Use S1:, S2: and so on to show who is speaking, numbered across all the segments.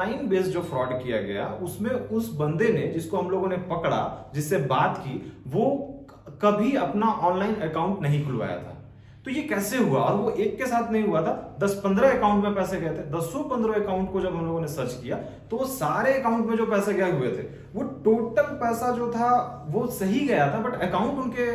S1: Time based जो fraud किया गया उसमें उस बंदे ने, जिसको हम लोगों ने पकड़ा, जिससे बात की, वो कभी अपना ऑनलाइन अकाउंट नहीं खुलवाया था। तो ये कैसे हुआ? और वो एक के साथ नहीं हुआ था, 10-15 अकाउंट में पैसे गए थे। 10-15 अकाउंट को जब हम लोगों ने सर्च किया तो वो सारे अकाउंट में जो पैसे गए हुए थे, वो टोटल पैसा जो था वो सही गया था, बट अकाउंट उनके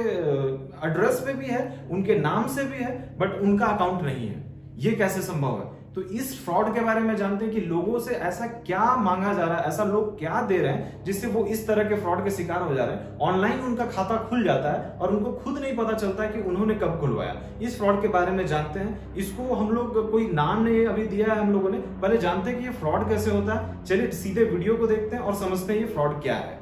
S1: एड्रेस पे भी है, उनके नाम से भी है, बट उनका अकाउंट नहीं है। ये कैसे संभव है? तो इस फ्रॉड के बारे में जानते हैं कि लोगों से ऐसा क्या मांगा जा रहा है, ऐसा लोग क्या दे रहे हैं जिससे वो इस तरह के फ्रॉड के शिकार हो जा रहे हैं। ऑनलाइन उनका खाता खुल जाता है और उनको खुद नहीं पता चलता है कि उन्होंने कब खुलवाया। इस फ्रॉड के बारे में जानते हैं। इसको हम लोग, कोई नाम नहीं अभी दिया है हम लोगों ने, पहले जानते हैं कि ये फ्रॉड कैसे होता है। चलिए सीधे वीडियो को देखते हैं और समझते हैं ये फ्रॉड क्या है।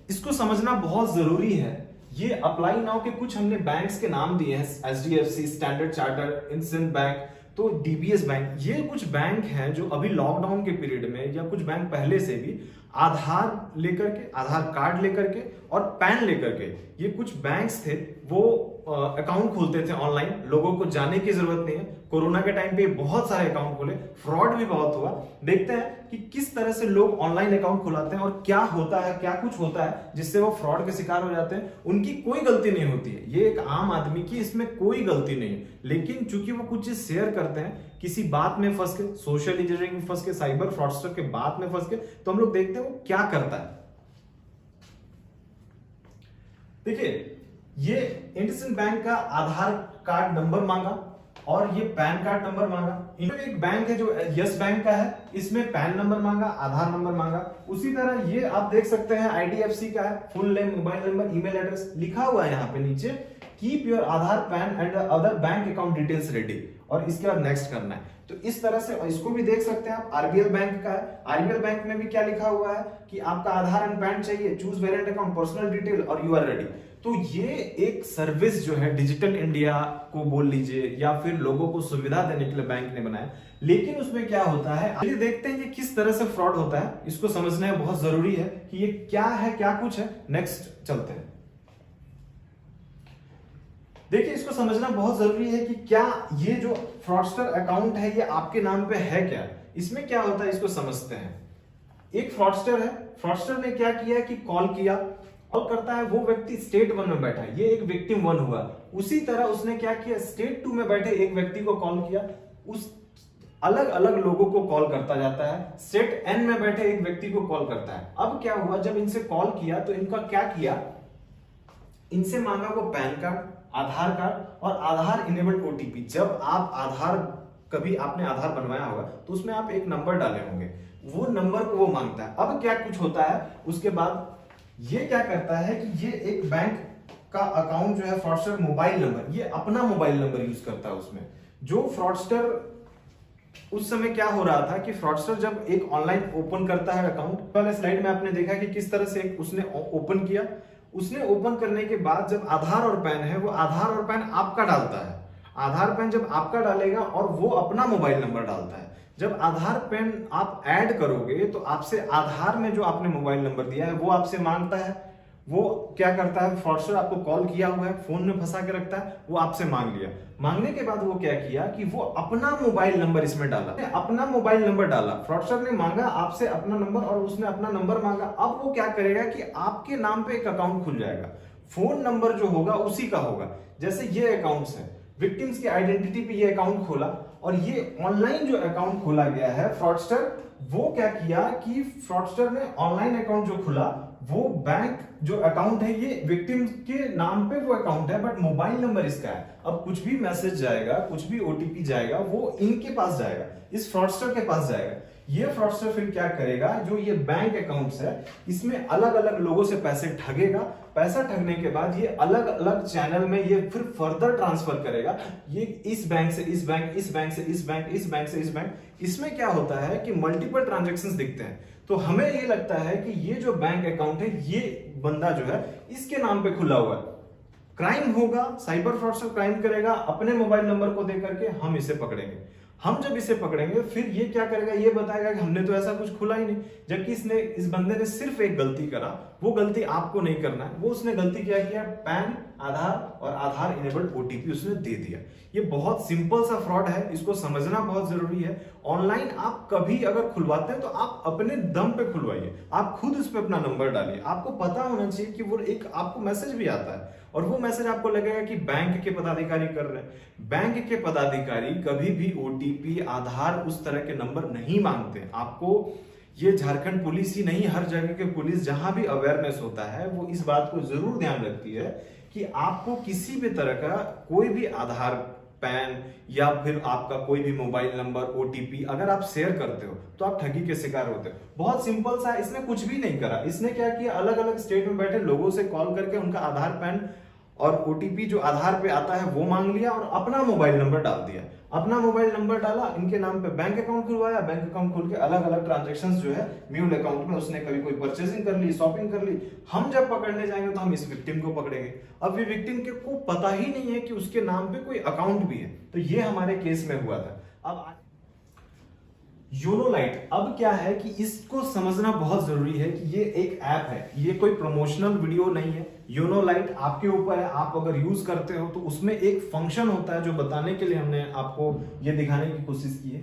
S1: इसको समझना बहुत जरूरी है। ये अप्लाई नाउ के कुछ हमने बैंक्स के नाम दिए हैं, HDFC, standard chartered, IndusInd bank, तो डीबीएस बैंक। ये कुछ बैंक हैं जो अभी लॉकडाउन के पीरियड में, या कुछ बैंक पहले से भी आधार लेकर के, आधार कार्ड लेकर के और पैन लेकर के, ये कुछ बैंक्स थे वो अकाउंट खोलते थे ऑनलाइन। लोगों को जाने की जरूरत नहीं है। कोरोना के टाइम पे बहुत सारे अकाउंट खोले, फ्रॉड भी बहुत हुआ। देखते हैं कि किस तरह से लोग ऑनलाइन अकाउंट खुलाते हैं और क्या होता है, क्या कुछ होता है जिससे वो फ्रॉड के शिकार हो जाते हैं। उनकी कोई गलती नहीं होती है, ये एक आम आदमी की इसमें कोई गलती नहीं है, लेकिन चूंकि वो कुछ चीज शेयर करते हैं, किसी बात में फंस के, सोशल इंजीनियरिंग में फंस के, साइबर फ्रॉडस्टर के बात में फंस के, तो हम लोग देखते हैं वो क्या करता है। देखिए, ये इंडसइंड बैंक का आधार कार्ड नंबर मांगा और ये पैन कार्ड नंबर मांगा। एक बैंक है जो यस बैंक का है, इसमें पैन नंबर मांगा, आधार नंबर मांगा। उसी तरह ये आप देख सकते हैं आईडीएफसी का है, full name, mobile number, email address लिखा हुआ है यहाँ पे नीचे, keep your Aadhaar, pan and other bank account details ready, और इसके बाद नेक्स्ट करना है। तो इस तरह से इसको भी देख सकते हैं आप। आरबीएल बैंक का है, आरबीएल बैंक में भी क्या लिखा हुआ है कि आपका आधार एंड पैन चाहिए, choose variant account, personal detail और यू आर रेडी। तो ये एक सर्विस जो है डिजिटल इंडिया को बोल लीजिए, या फिर लोगों को सुविधा देने के लिए बैंक ने बनाया। लेकिन उसमें क्या होता है, आइए देखते हैं ये किस तरह से फ्रॉड होता है। इसको समझना बहुत जरूरी है कि ये क्या है, क्या कुछ है। नेक्स्ट चलते हैं। देखिए, इसको समझना बहुत जरूरी है कि क्या ये जो फ्रॉडस्टर अकाउंट है ये आपके नाम पे है क्या। इसमें क्या होता है इसको समझते हैं। एक फ्रॉडस्टर है, फ्रॉडस्टर ने क्या किया कि कॉल किया, कॉल करता है, वो व्यक्ति स्टेट 1 में बैठा है, ये एक विक्टिम 1 हुआ। उसी तरह उसने क्या किया, स्टेट 2 में बैठे एक व्यक्ति को कॉल किया, उस अलग अलग लोगों को कॉल करता जाता है, स्टेट N में बैठे एक व्यक्ति को कॉल करता है। अब क्या हुआ, जब इनसे कॉल किया तो इनका क्या किया, इनसे मांगा वो पैन कार्ड, आधार कार्ड और आधार इनेबल्ड ओटीपी। जब आप आधार, कभी आपने आधार बनवाया होगा तो उसमें आप एक नंबर डाले होंगे, वो नंबर को वो मांगता है। अब क्या कुछ होता है, उसके बाद ये क्या करता है कि ये एक बैंक का अकाउंट जो है फ्रॉडस्टर, मोबाइल नंबर, ये अपना मोबाइल नंबर यूज करता है उसमें। जो फ्रॉडस्टर, उस समय क्या हो रहा था कि फ्रॉडस्टर जब एक ऑनलाइन ओपन करता है अकाउंट, पहले स्लाइड में आपने देखा कि किस तरह से उसने ओपन किया। उसने ओपन करने के बाद जब आधार और पैन है, वो आधार और पैन आपका डालता है। आधार पैन जब आपका डालेगा और वो अपना मोबाइल नंबर डालता है। जब आधार पैन आप ऐड करोगे तो आपसे आधार में जो आपने मोबाइल नंबर दिया है वो आपसे मांगता है। वो क्या करता है, फ्रॉडस्टर आपको कॉल किया हुआ है, फोन में फंसा के रखता है, वो आपसे मांग लिया। मांगने के बाद वो क्या किया कि वो अपना मोबाइल नंबर इसमें डाला, अपना मोबाइल नंबर डाला। फ्रॉडस्टर ने मांगा आपसे अपना नंबर और उसने अपना नंबर मांगा। अब वो क्या करेगा कि आपके नाम पे एक अकाउंट खुल जाएगा, फोन नंबर जो होगा उसी का होगा। जैसे ये अकाउंट्स है, विक्टिम्स की आइडेंटिटी पे ये अकाउंट खोला, और ये ऑनलाइन जो अकाउंट खोला गया है फ्रॉडस्टर, वो क्या किया कि फ्रॉडस्टर ने ऑनलाइन अकाउंट जो खुला, वो बैंक जो अकाउंट है ये विक्टिम के नाम पे वो अकाउंट है, बट मोबाइल नंबर इसका है। अब कुछ भी मैसेज जाएगा, कुछ भी ओटीपी जाएगा, वो इनके पास जाएगा, इस फ्रॉडस्टर के पास जाएगा। ये फ्रॉडस्टर फिर क्या करेगा, जो ये बैंक अकाउंट्स है इसमें अलग अलग लोगों से पैसे ठगेगा। पैसा ठगने के बाद ये अलग अलग चैनल में ये फिर फर्दर ट्रांसफर करेगा। ये इस बैंक से इस बैंक, इस बैंक से इस बैंक, इस बैंक से इस बैंक। इसमें क्या होता है कि मल्टीपल ट्रांजैक्शंस दिखते हैं, तो हमें ये लगता है कि ये जो बैंक अकाउंट है ये बंदा जो है इसके नाम पे खुला हुआ है। क्राइम होगा, साइबर फ्रॉडस्टर क्राइम करेगा, अपने मोबाइल नंबर को देकर के हम इसे पकड़ेंगे। हम जब इसे पकड़ेंगे फिर ये क्या करेगा, ये बताएगा कि हमने तो ऐसा कुछ खुला ही नहीं, जबकि इस बंदे ने सिर्फ एक गलती करा। वो गलती आपको नहीं करना है। वो उसने गलती क्या किया, पैन आधार और आधार इनेबल्ड ओटीपी उसने दे दिया। ये बहुत सिंपल सा फ्रॉड है, इसको समझना बहुत जरूरी है। ऑनलाइन आप कभी अगर खुलवाते हैं तो आप अपने दम पे खुलवाइए, आप खुद इस पे अपना नंबर डालिए। आपको पता होना चाहिए कि वो एक आपको मैसेज भी आता है और वो मैसेज आपको लगेगा कि बैंक के पदाधिकारी कर रहे हैं। बैंक के पदाधिकारी कभी भी ओटीपी, आधार, उस तरह के नंबर नहीं मांगते। आपको ये झारखंड पुलिस ही नहीं, हर जगह के पुलिस जहां भी अवेयरनेस होता है वो इस बात को जरूर ध्यान रखती है कि आपको किसी भी तरह का कोई भी आधार, पैन या फिर आपका कोई भी मोबाइल नंबर, ओटीपी अगर आप शेयर करते हो तो आप ठगी के शिकार होते हो। बहुत सिंपल सा, इसने कुछ भी नहीं करा। इसने क्या किया, अलग अलग स्टेट में बैठे लोगों से कॉल करके उनका आधार, पैन और ओटीपी जो आधार पे आता है वो मांग लिया और अपना मोबाइल नंबर डाल दिया। अपना मोबाइल नंबर डाला, इनके नाम पे बैंक अकाउंट खुलवाया, बैंक अकाउंट खोल के अलग अलग ट्रांजैक्शंस जो है म्यूल अकाउंट में उसने कभी कोई परचेसिंग कर ली, शॉपिंग कर ली। हम जब पकड़ने जाएंगे तो हम इस विक्टिम को पकड़ेंगे। अब ये विक्टिम के को पता ही नहीं है कि उसके नाम पे कोई अकाउंट भी है। तो ये हमारे केस में हुआ था। अब योनो लाइट, अब क्या है कि इसको समझना बहुत जरूरी है कि ये एक ऐप है, ये कोई प्रमोशनल वीडियो नहीं है। योनो लाइट आपके ऊपर है, आप अगर यूज करते हो तो उसमें एक फंक्शन होता है जो बताने के लिए हमने आपको ये दिखाने की कोशिश की है।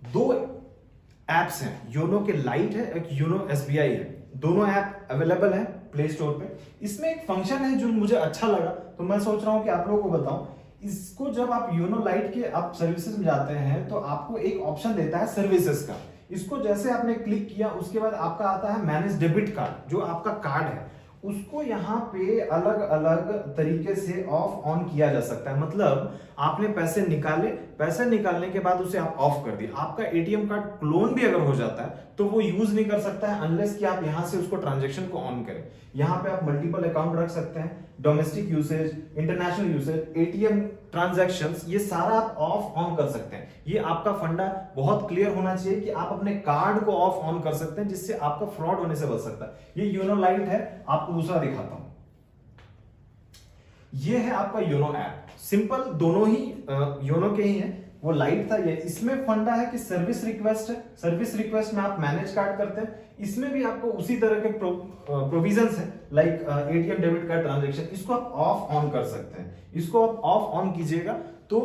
S1: दो एप्स हैं, योनो के लाइट है, एक योनो एसबीआई है। दोनों ऐप अवेलेबल है प्ले स्टोर पे। इसमें एक फंक्शन है जो मुझे अच्छा लगा तो मैं सोच रहा हूं कि आप लोगों को बताऊं। इसको जब आप योनो लाइट के आप सर्विसेज में जाते हैं तो आपको एक ऑप्शन देता है सर्विसेज का। इसको जैसे आपने क्लिक किया उसके बाद आपका आता है मैनेज डेबिट कार्ड, जो आपका कार्ड है उसको यहाँ पे अलग अलग तरीके से ऑफ ऑन किया जा सकता है। मतलब आपने पैसे निकाले, पैसे निकालने के बाद उसे आप ऑफ कर दिए। आपका एटीएम कार्ड क्लोन भी अगर हो जाता है तो वो यूज नहीं कर सकता है अनलेस कि आप यहां से उसको ट्रांजैक्शन को ऑन करें। यहां पे आप मल्टीपल अकाउंट रख सकते हैं, domestic usage, international usage, ATM transactions, ये सारा आप ऑफ ऑन कर सकते हैं। ये आपका फंडा बहुत क्लियर होना चाहिए कि आप अपने कार्ड को ऑफ ऑन कर सकते हैं, जिससे आपका फ्रॉड होने से बच सकता है। ये योनो लाइट है, आपको दूसरा दिखाता हूं। ये है आपका योनो ऐप, सिंपल, दोनों ही योनो के ही हैं। वो लाइट था, ये इसमें फंडा है कि सर्विस रिक्वेस्ट है। सर्विस रिक्वेस्ट में आप मैनेज कार्ड करते हैं, इसमें भी आपको उसी तरह के प्रोविजंस है like ATM debit card transaction. इसको आप ऑफ ऑन कर सकते हैं। इसको आप ऑफ ऑन कीजिएगा तो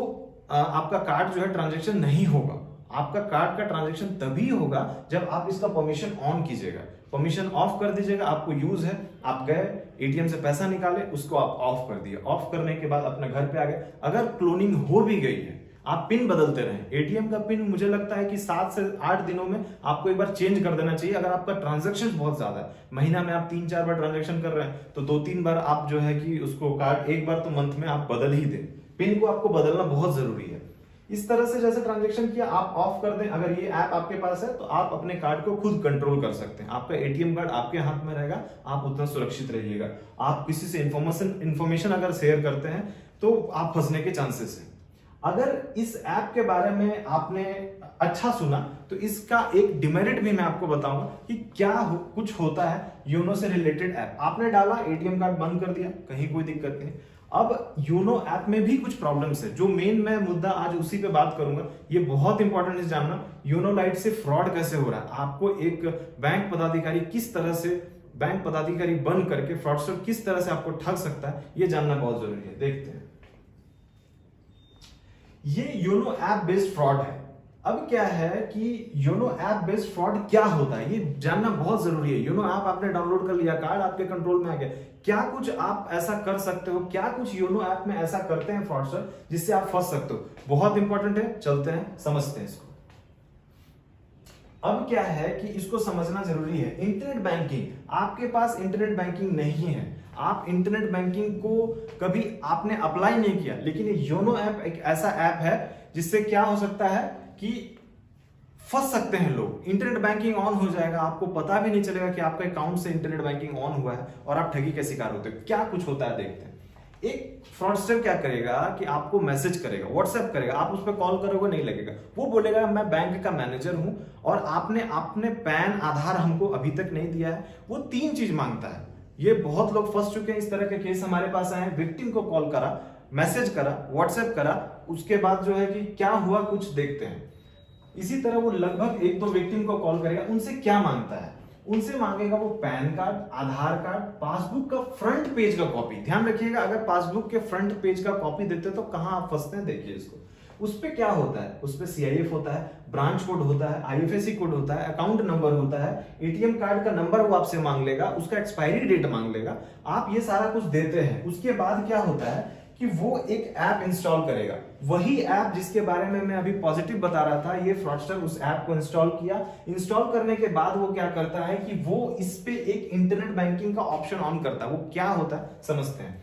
S1: आपका कार्ड जो है ट्रांजैक्शन नहीं होगा। आपका कार्ड का ट्रांजैक्शन तभी होगा जब आप इसका परमिशन ऑन कीजिएगा। परमिशन ऑफ कर दीजिएगा, आपको यूज है, आप गए एटीएम से पैसा निकाले, उसको आप ऑफ कर दिए। ऑफ करने के बाद अपने घर पे आ गए। अगर क्लोनिंग हो भी गई है, आप पिन बदलते रहें। एटीएम का पिन मुझे लगता है कि 7 से 8 दिनों में आपको एक बार चेंज कर देना चाहिए। अगर आपका ट्रांजैक्शन बहुत ज्यादा है, महीना में आप 3-4 बार ट्रांजैक्शन कर रहे हैं तो 2-3 बार आप जो है कि उसको कार्ड, एक बार तो मंथ में आप बदल ही दें। पिन को आपको बदलना बहुत जरूरी है। इस तरह से जैसे ट्रांजैक्शन किया आप ऑफ कर दें। अगर ये ऐप आपके पास है तो आप अपने कार्ड को खुद कंट्रोल कर सकते हैं। आपका एटीएम कार्ड आपके हाथ में रहेगा, आप उतना सुरक्षित रहिएगा। आप किसी से इंफॉर्मेशन अगर शेयर करते हैं तो आप फंसने के चांसेस हैं। अगर इस ऐप के बारे में आपने अच्छा सुना तो इसका एक डिमेरिट भी मैं आपको बताऊंगा कि क्या कुछ होता है योनो से रिलेटेड ऐप। आपने डाला, एटीएम कार्ड बंद कर दिया, कहीं कोई दिक्कत नहीं। अब योनो ऐप में भी कुछ प्रॉब्लम्स है, जो मेन मैं मुद्दा आज उसी पे बात करूंगा। ये बहुत इंपॉर्टेंट है जानना, योनो लाइट से फ्रॉड कैसे हो रहा है। आपको एक बैंक पदाधिकारी किस तरह से, बैंक पदाधिकारी बन करके फ्रॉडस्टर किस तरह से आपको ठग सकता है, ये जानना बहुत जरूरी है। देखते हैं। ये योनो ऐप बेस्ड फ्रॉड है। अब क्या है कि योनो ऐप बेस्ड फ्रॉड क्या होता है ये जानना बहुत जरूरी है। योनो ऐप आपने डाउनलोड कर लिया, कार्ड आपके कंट्रोल में आ गया, क्या कुछ आप ऐसा कर सकते हो, क्या कुछ योनो ऐप में ऐसा करते हैं फ्रॉडस्टर जिससे आप फंस सकते हो। बहुत इंपॉर्टेंट है, चलते हैं समझते हैं इसको। अब क्या है कि इसको समझना जरूरी है। इंटरनेट बैंकिंग, आपके पास इंटरनेट बैंकिंग नहीं है, आप इंटरनेट बैंकिंग को कभी आपने अप्लाई नहीं किया, लेकिन ये योनो ऐप एक ऐसा ऐप है जिससे क्या हो सकता है कि फंस सकते हैं लोग। इंटरनेट बैंकिंग ऑन हो जाएगा, आपको पता भी नहीं चलेगा कि आपका अकाउंट से इंटरनेट बैंकिंग ऑन हुआ है और आप ठगी के शिकार होते हो। क्या कुछ होता है देखते हैं। एक फ्रॉडस्टर क्या करेगा कि आपको मैसेज करेगा, व्हाट्सएप करेगा, आप उस पर कॉल करोगे नहीं लगेगा। वो बोलेगा मैं बैंक का मैनेजर हूं और आपने पैन, आधार हमको अभी तक नहीं दिया है। वो 3 चीज मांगता है। ये बहुत लोग फंस चुके हैं, इस तरह के केस हमारे पास आए हैं। विक्टिम को कॉल करा, मैसेज करा, व्हाट्सएप करा, उसके बाद जो है कि क्या हुआ कुछ देखते हैं। इसी तरह वो लगभग 1-2 विक्टिम को कॉल करेगा। उनसे क्या मांगता है, उनसे मांगेगा वो पैन कार्ड, आधार कार्ड, पासबुक का फ्रंट पेज का कॉपी। ध्यान रखिएगा, अगर पासबुक के फ्रंट पेज का कॉपी देते तो कहां आप फंसते हैं, देखिए इसको। उस पे क्या होता है, उस पे CIF होता है, ब्रांच कोड होता है, IFSC कोड होता है, अकाउंट नंबर होता है, ATM कार्ड का नंबर वो आपसे मांग लेगा, उसका एक्सपायरी डेट मांग लेगा। आप ये सारा कुछ देते हैं, उसके बाद क्या होता है कि वो एक ऐप इंस्टॉल करेगा। वही ऐप जिसके बारे में मैं अभी पॉजिटिव बता रहा था, ये फ्रॉडस्टर उस ऐप को इंस्टॉल किया। इंस्टॉल करने के बाद वो क्या करता है कि वो इस पे एक इंटरनेट बैंकिंग का ऑप्शन ऑन करता है। वो क्या होता है समझते हैं।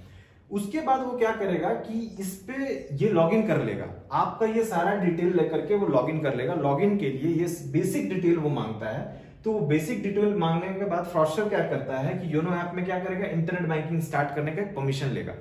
S1: उसके बाद वो क्या करेगा कि इस पे ये लॉगिन कर लेगा, आपका ये सारा डिटेल लेकर के वो लॉगिन कर लेगा। लॉगिन के लिए ये बेसिक डिटेल वो मांगता है। तो वो बेसिक डिटेल मांगने के बाद फ्रॉडस्टर क्या करता है कि योनो ऐप में क्या करेगा, इंटरनेट बैंकिंग स्टार्ट करने का परमिशन लेगा।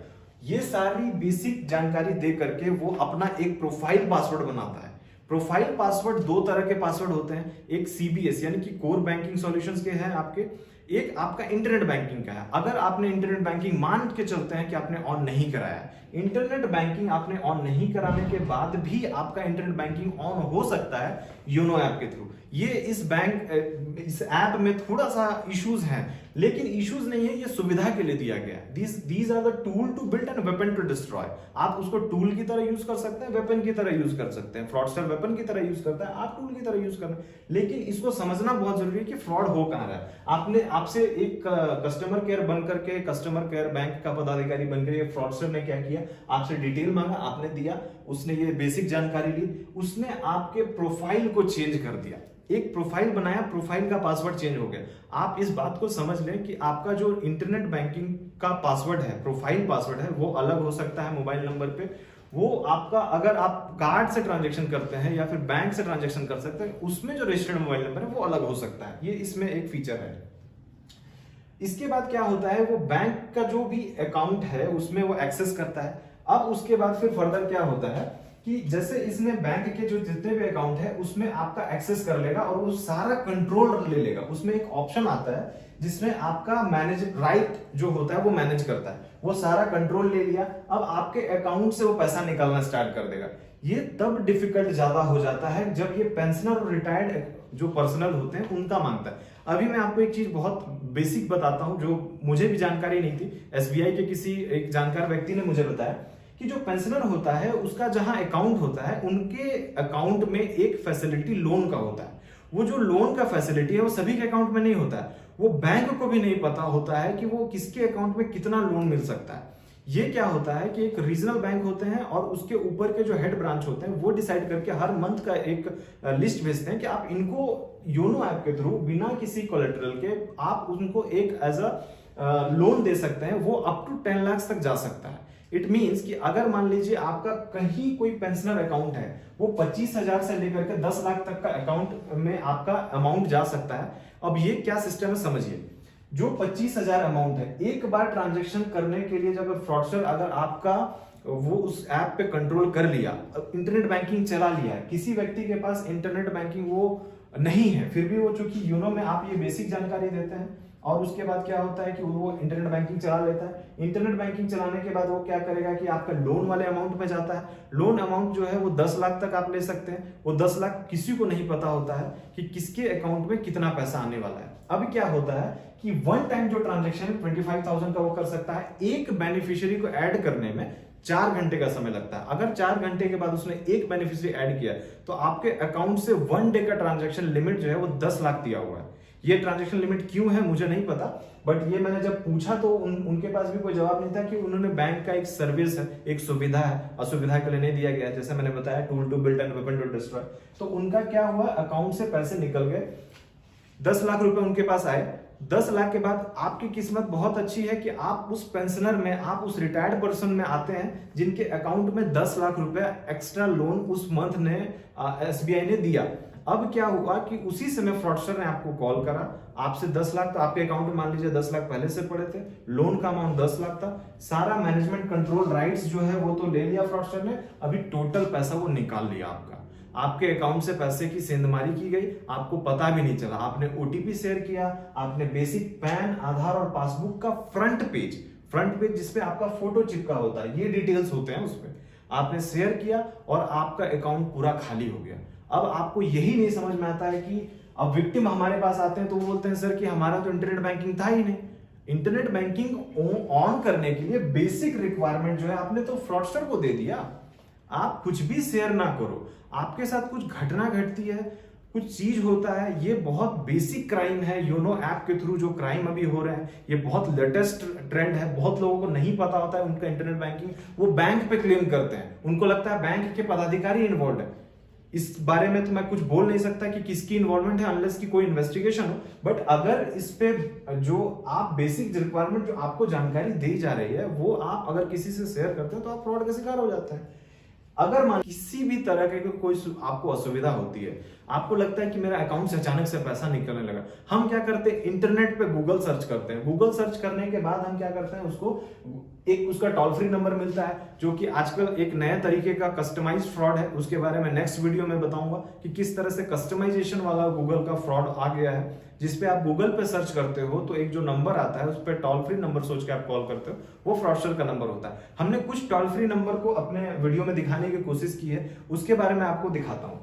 S1: ये सारी बेसिक जानकारी दे करके वो अपना एक प्रोफाइल पासवर्ड बनाता है। प्रोफाइल पासवर्ड दो तरह के पासवर्ड होते हैं, एक CBS यानी कि कोर बैंकिंग सॉल्यूशंस के हैं आपके, एक आपका इंटरनेट बैंकिंग का है। अगर आपने इंटरनेट बैंकिंग मान के चलते हैं कि आपने ऑन नहीं कराया, इंटरनेट बैंकिंग आपने ऑन नहीं कराने के बाद भी आपका इंटरनेट बैंकिंग ऑन हो सकता है योनो ऐप के थ्रू। ये इस ऐप में थोड़ा सा इश्यूज हैं, लेकिन इश्यूज नहीं है, ये सुविधा के लिए दिया गया है। These are the tool to build and weapon to destroy. आप उसको टूल की तरह यूज कर सकते हैं, वेपन की तरह यूज कर सकते हैं। फ्रॉडस्टर वेपन की तरह यूज करता है, आप टूल की तरह यूज करना। लेकिन इसको समझना बहुत जरूरी है कि फ्रॉड हो कहां रहा है। आपसे एक कस्टमर केयर बनकर के, कस्टमर केयर बैंक का पदाधिकारी बनकर ये फ्रॉडस्टर ने क्या किया, आपसे डिटेल मांगा, आपने दिया, उसने ये बेसिक जानकारी ली, उसने आपके प्रोफाइल को चेंज कर दिया। एक प्रोफाइल बनाया, प्रोफाइल का पासवर्ड चेंज हो गया। आप इस बात को समझ लें कि आपका जो इंटरनेट बैंकिंग का पासवर्ड है, प्रोफाइल पासवर्ड है, वो अलग हो सकता है मोबाइल नंबर पे। वो आपका, अगर आप कार्ड से ट्रांजैक्शन करते हैं या फिर बैंक से ट्रांजैक्शन कर सकते हैं, उसमें जो रजिस्टर्ड मोबाइल नंबर है वो अलग हो सकता है। ये इसमें एक फीचर है। इसके बाद क्या होता है, वो बैंक का जो भी अकाउंट है उसमें वो एक्सेस करता है। अब उसके बाद फिर फर्दर क्या होता है कि जैसे इसने बैंक के जो जितने भी अकाउंट है उसमें आपका एक्सेस कर लेगा और वो सारा कंट्रोल ले लेगा। उसमें एक ऑप्शन आता है जिसमें आपका मैनेज राइट जो होता है वो मैनेज करता है। वो सारा कंट्रोल ले लिया, अब आपके अकाउंट से वो पैसा निकालना स्टार्ट कर देगा। ये तब डिफिकल्ट ज्यादा हो जाता है जब ये पेंशनर और रिटायर्ड जो पर्सनल होते हैं उनका मांगता है। अभी मैं आपको एक चीज बहुत बेसिक बताता हूं जो मुझे भी जानकारी नहीं थी। SBI के किसी एक जानकार व्यक्ति ने मुझे बताया कि जो पेंशनर होता है उसका जहां अकाउंट होता है, उनके अकाउंट में एक फैसिलिटी लोन का होता है। वो जो लोन का फैसिलिटी है वो सभी के अकाउंट में नहीं होता है। वो बैंक को भी नहीं पता होता है कि वो किसके अकाउंट में कितना लोन मिल सकता है। ये क्या होता है कि एक रीजनल बैंक होते हैं और उसके ऊपर के जो हेड ब्रांच होते हैं वो डिसाइड करके हर मंथ का एक लिस्ट भेजते हैं कि आप इनको योनो ऐप के थ्रू बिना किसी कोलेटरल के आप उनको एक एज अ लोन दे सकते हैं। वो अप टू 10 लाख तक जा सकता है। इट मीन्स कि अगर मान लीजिए आपका कहीं कोई पेंशनर अकाउंट है, वो 25,000 से लेकर के 10 लाख तक का अकाउंट में आपका अमाउंट जा सकता है। अब ये क्या सिस्टम है समझिए। जो 25,000 अमाउंट है, एक बार ट्रांजैक्शन करने के लिए जब फ्रॉडस्टर अगर आपका वो उस ऐप पे कंट्रोल कर लिया, इंटरनेट बैंकिंग चला लिया है, किसी व्यक्ति के पास इंटरनेट बैंकिंग वो नहीं है, फिर भी वो चूंकि योनो में आप ये बेसिक जानकारी देते हैं और उसके बाद क्या होता है कि वो इंटरनेट बैंकिंग चला लेता है। इंटरनेट बैंकिंग चलाने के बाद वो क्या करेगा कि आपका लोन वाले अमाउंट में जाता है। लोन अमाउंट जो है वो 10 लाख तक आप ले सकते हैं। वो 10 लाख किसी को नहीं पता होता है कि किसके अकाउंट में कितना पैसा आने वाला है। अब क्या होता है कि वन टाइम जो ट्रांजेक्शन 25,000 का वो कर सकता है। एक बेनिफिशियरी को ऐड करने में 4 घंटे का समय लगता है। अगर 4 घंटे के बाद उसने एक बेनिफिशियरी ऐड किया तो आपके अकाउंट से 1 डे का ट्रांजैक्शन लिमिट जो है वो 10 लाख दिया हुआ है। ये ट्रांजैक्शन लिमिट क्यों है मुझे नहीं पता, बट ये मैंने जब पूछा तो उनके पास भी कोई जवाब नहीं था कि उन्होंने बैंक का एक सर्विस है, एक सुविधा है, असुविधा के लिए नहीं दिया गया। जैसे मैंने बताया tool to build and weapon to destroy. तो उनका क्या हुआ, अकाउंट से पैसे निकल गए, 10 लाख रुपए उनके पास आए। 10 लाख के बाद आपकी किस्मत बहुत अच्छी है कि आप उस पेंशनर में, आप उस रिटायर्ड पर्सन में आते हैं जिनके अकाउंट में 10 लाख रुपए एक्स्ट्रा लोन उस मंथ ने SBI ने दिया। अब क्या हुआ कि उसी समय फ्रॉडस्टर ने आपको कॉल करा, आपसे 10 लाख तो आपके अकाउंट में मान लीजिए 10 लाख पहले से पड़े थे, लोन का अमाउंट 10 लाख था, सारा मैनेजमेंट कंट्रोल राइट्स जो है वो तो ले लिया फ्रॉडस्टर ने। अभी टोटल पैसा वो निकाल लिया आपका, आपके अकाउंट से पैसे की सेंधमारी की गई, आपको पता भी नहीं चला। आपने OTP शेयर किया, आपने बेसिक पैन, आधार और पासबुक का फ्रंट पेज जिसपे आपका फोटो चिपका होता है, ये डिटेल्स होते हैं उसपे, आपने शेयर किया और आपका अकाउंट पूरा खाली हो गया। अब आपको यही नहीं समझ में आता है कि अब विक्टिम हमारे पास आते हैं तो वो बोलते हैं सर कि हमारा तो इंटरनेट बैंकिंग था ही नहीं। इंटरनेट बैंकिंग ऑन करने के लिए बेसिक रिक्वायरमेंट जो है आपने तो फ्रॉडस्टर को दे दिया। आप कुछ भी शेयर ना करो, आपके साथ कुछ घटना घटती है, कुछ चीज होता है, ये बहुत बेसिक क्राइम है। योनो ऐप के थ्रू जो क्राइम अभी हो रहे हैं ये बहुत लेटेस्ट ट्रेंड है। बहुत लोगों को नहीं पता होता है उनका इंटरनेट बैंकिंग, वो बैंक पे क्लेम करते हैं, उनको लगता है बैंक के पदाधिकारी इन्वॉल्व है। इस बारे में तो मैं कुछ बोल नहीं सकता कि किसकी इन्वॉल्वमेंट है अनलेस की कोई इन्वेस्टिगेशन हो, बट अगर इस पे जो आप बेसिक रिक्वायरमेंट जो आपको जानकारी दी जा रही है वो आप अगर किसी से शेयर करते हैं तो आप फ्रॉड का शिकार हो जाते हैं। अगर मान किसी भी तरह के कोई आपको असुविधा होती है, आपको लगता है कि मेरा अकाउंट से अचानक से पैसा निकलने लगा, हम क्या करते हैं इंटरनेट पे गूगल सर्च करते हैं। गूगल सर्च करने के बाद हम क्या करते हैं, उसको एक उसका टोल फ्री नंबर मिलता है जो कि आजकल एक नए तरीके का कस्टमाइज्ड फ्रॉड है। उसके बारे में नेक्स्ट वीडियो में बताऊंगा कि किस तरह से कस्टमाइजेशन वाला गूगल का फ्रॉड आ गया है, जिसपे आप गूगल पे सर्च करते हो तो एक जो नंबर आता है उस पर टोल फ्री नंबर सोच के आप कॉल करते हो, वो फ्रॉडस्टर का नंबर होता है। हमने कुछ टोल फ्री नंबर को अपने वीडियो में दिखाने की कोशिश की है, उसके बारे में आपको दिखाता हूं।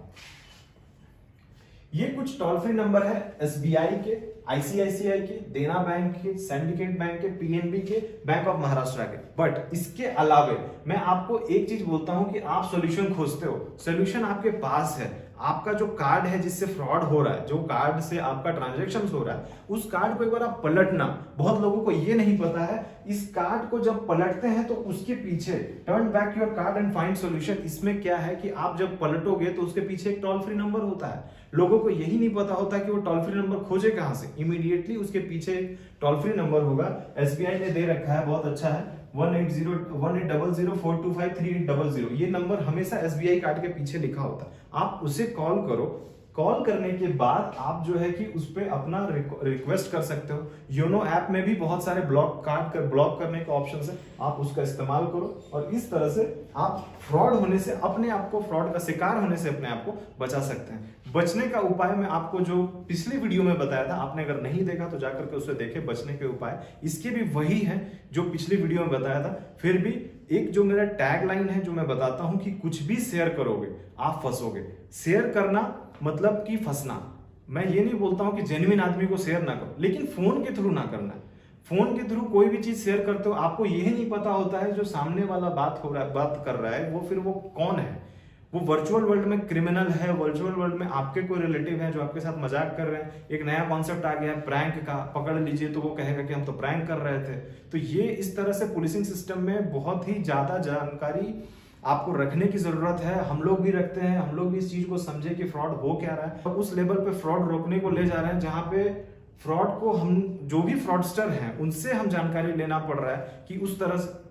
S1: ये कुछ टोल फ्री नंबर है एसबीआई के, आईसीआईसीआई के, देना बैंक के, सिंडिकेट बैंक के, पीएनबी के, बैंक ऑफ महाराष्ट्र के। बट इसके अलावे मैं आपको एक चीज बोलता हूं कि आप सॉल्यूशन खोजते हो, सॉल्यूशन आपके पास है। आपका जो कार्ड है जिससे फ्रॉड हो रहा है, जो कार्ड से आपका ट्रांजैक्शन हो रहा है, उस कार्ड को एक बार आप पलटना। बहुत लोगों को ये नहीं पता है, इस कार्ड को जब पलटते हैं तो उसके पीछे turn back your card and find solution, इसमें क्या है कि आप जब पलटोगे तो उसके पीछे एक टोल फ्री नंबर होता है। लोगों को यही नहीं पता होता कि वो टोल फ्री नंबर खोजे कहां से। इमीडिएटली उसके पीछे एक टोल फ्री नंबर होगा, एसबीआई ने दे रखा है, बहुत अच्छा है, 1800-425-3800। ये नंबर हमेशा एसबीआई कार्ड के पीछे लिखा होता है। आप उसे कॉल करो, कॉल करने के बाद आप जो है कि उस पर अपना रिक्वेस्ट कर सकते हो। योनो ऐप में भी बहुत सारे ब्लॉक करने का ऑप्शन है, आप उसका इस्तेमाल करो और इस तरह से आप फ्रॉड होने से अपने आप को, फ्रॉड का शिकार होने से अपने आप को बचा सकते हैं। बचने का उपाय मैं आपको जो पिछली वीडियो में बताया था, आपने अगर नहीं देखा तो जाकर के उसे देखें। बचने के उपाय इसके भी वही है जो पिछली वीडियो में बताया था। फिर भी एक जो मेरा टैग लाइन है जो मैं बताता हूं कि कुछ भी शेयर करोगे आप फंसोगे। शेयर करना मतलब कि फंसना। मैं ये नहीं बोलता हूं कि जेन्युइन आदमी को शेयर ना करो, लेकिन फोन के थ्रू ना करना है। फोन के थ्रू कोई भी चीज शेयर करते हो, आपको यही नहीं पता होता है जो सामने वाला बात कर रहा है वो फिर वो कौन है। वो वर्चुअल वर्ल्ड में क्रिमिनल है, वर्चुअल वर्ल्ड में आपके कोई रिलेटिव है जो आपके साथ मजाक कर रहे हैं। एक नया कॉन्सेप्ट आ गया है प्रैंक का, पकड़ लीजिए तो वो कहेगा कि हम तो प्रैंक कर रहे थे। तो ये इस तरह से पुलिसिंग सिस्टम में बहुत ही ज्यादा जानकारी आपको रखने की जरूरत है। हम लोग भी रखते हैं, हम लोग भी इस चीज को समझे कि फ्रॉड हो क्या रहा है और उस लेवल पे फ्रॉड रोकने को ले जा रहे हैं जहां पे फ्रॉड को हम जो भी फ्रॉडस्टर हैं उनसे हम जानकारी लेना पड़ रहा है कि उस तरह से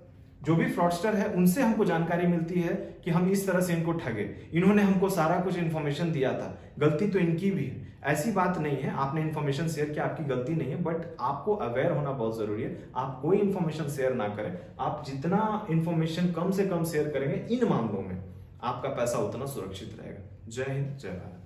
S1: जो भी फ्रॉडस्टर है उनसे हमको जानकारी मिलती है कि हम इस तरह से इनको ठगे। इन्होंने हमको सारा कुछ इन्फॉर्मेशन दिया था, गलती तो इनकी भी है, ऐसी बात नहीं है। आपने इन्फॉर्मेशन शेयर किया, आपकी गलती नहीं है, बट आपको अवेयर होना बहुत जरूरी है। आप कोई इन्फॉर्मेशन शेयर ना करें। आप जितना इन्फॉर्मेशन कम से कम शेयर करेंगे इन मामलों में, आपका पैसा उतना सुरक्षित रहेगा। जय हिंद, जय भारत।